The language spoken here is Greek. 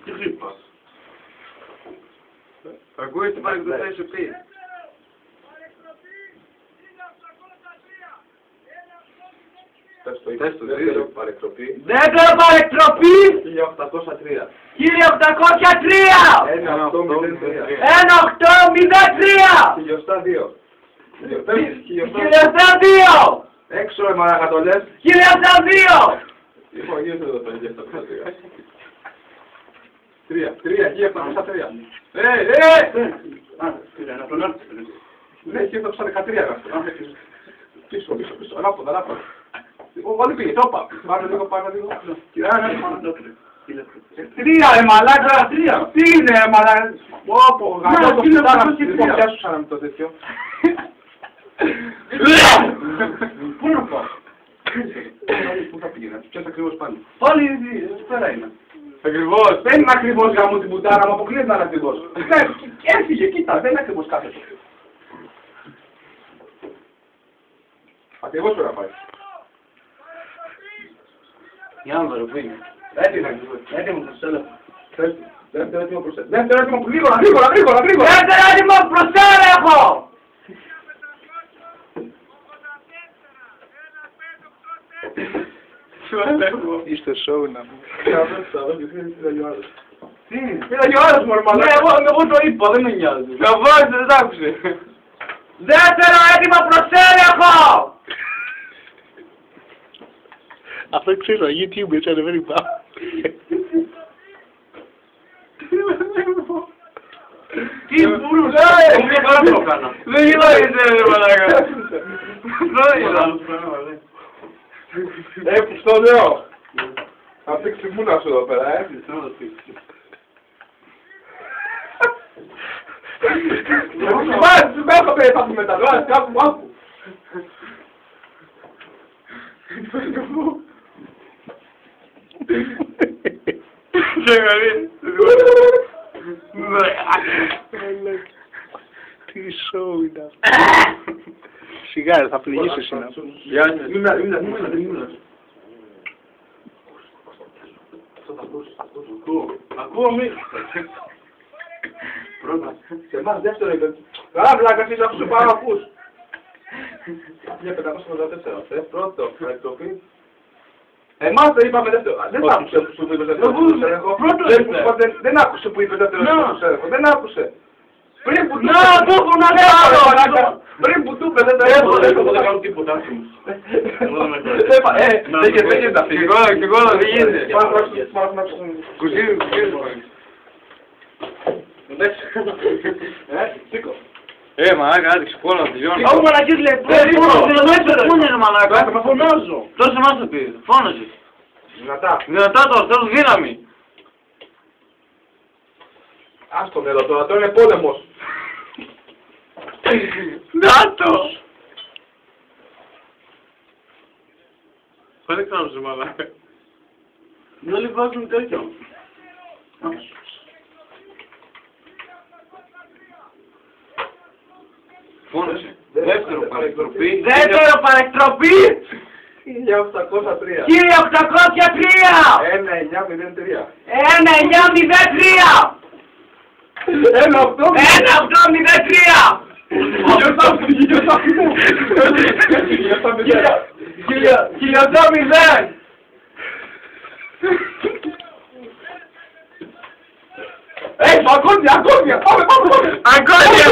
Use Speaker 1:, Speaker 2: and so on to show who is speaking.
Speaker 1: Τι χτύπας.
Speaker 2: Ακούεις τι πάει το θα σου πει.
Speaker 1: Πες το δεύτερο παρεκτροπή.
Speaker 2: Δεύτερο παρεκτροπή
Speaker 1: 1803.
Speaker 2: 1803! 1803!
Speaker 1: Χιλιοστά 2.
Speaker 2: 1002!
Speaker 1: Έξω ρε μαρακατολές.
Speaker 2: 1002!
Speaker 1: Λοιπόν, γίνεται εδώ πέρα 1703. 1703. Ναι, 1713 πίσω, ανάποδα. Όλοι πήγε, το είπα. Πάμε λίγο. Τρία ρε μαλάκα, τρία. Τι είναι ρε μαλάκα. Όπο, γαμώ το φτάνα. Λοιπόν, πιάσου σαν να μην το τέτοιο. Πού να πάω. Πού θα πήγαινα, πιάσα ακριβώς πάνω. Πάλι εκεί πέρα είναι. Ακριβώς. Δεν είναι ακριβώς γαμώ την πουτάρα, μου αποκλείεται να είναι ακριβώς. Έφυγε, κοίτα, δεν είναι ακριβώς κάθετο. Ακριβώς πρέπει να πάει.
Speaker 2: Για να το πει.
Speaker 1: Έτοιμο προς έλεγχο. Δεύτερο έτοιμο προς έλεγχο. Δεύτερο έτοιμο γρήγορα.
Speaker 2: Δεύτερο έτοιμο προς έλεγχο!
Speaker 3: Είστε σόου να μου.
Speaker 1: Τι, πήραγε ο άλλος μωρέ μαλάκα. Εγώ το είπα, δεν με νοιάζει.
Speaker 2: Το βάζει, δεν τ' άκουσε. Δεύτερο έτοιμο προς έλεγχο!
Speaker 3: Αυτό ξέρω, YouTube έτσι ανεβαίνει πάνω.
Speaker 2: Τι μπουρούς, δεν γυλάγεσαι ρε μαλάκα.
Speaker 1: Που στο λέω. Θα πήξει μούνα σου εδώ πέρα, Μάχω πέρα θα πούμε τα λόγια, κάπου άκου.
Speaker 3: Τι σόου είναι αυτό. Σιγά, θα πληγήσεις είναι αυτό.
Speaker 1: Ακούω μη. Πρώτα. Σε εμάς δεύτερο είπε. Καλά πλάκα εσείς αφού σου πάω ακούς. 1584. Πρώτο. Παρεκτροπή. Εμάς δεν είπαμε δεύτερο. Δεν άκουσε που σου είπε δεύτερο. Δεν άκουσε που είπε δεύτερο. Δεν άκουσε. Πριν που του είπε δεν το έπρεπε. Δεν κάνω τίποτα. Δεν γίνεται αυτή.
Speaker 2: Και εγώ δεν γίνεται.
Speaker 1: Κουζίνι. Σήκω.
Speaker 2: Μαλάκα, άδειξε πόνο, τελειώνει.
Speaker 4: Ω μαλακής λέει, πού είναι ρε μαλάκα,
Speaker 1: Θα φωνάζω.
Speaker 2: Τόσο μας το πει, φώναζε.
Speaker 1: Δυνατά
Speaker 2: τώρα, θέλω δύναμη.
Speaker 1: Άστο νερό τώρα, τώρα είναι πόλεμος.
Speaker 2: Νάτο! Πάλι κάνουμε μαλάκα.
Speaker 4: όλοι βάζουν τέτοιο.
Speaker 2: Φώνασε. Δεύτερο παρεκτροπή.
Speaker 4: Δεύτερο παρεκτροπή
Speaker 1: 1803.
Speaker 4: 1803!
Speaker 1: 1903.
Speaker 4: 1903! 1803! Χιλιοστό μηδέν!
Speaker 1: Ακόμη! Πάμε!
Speaker 2: Αγκόνια!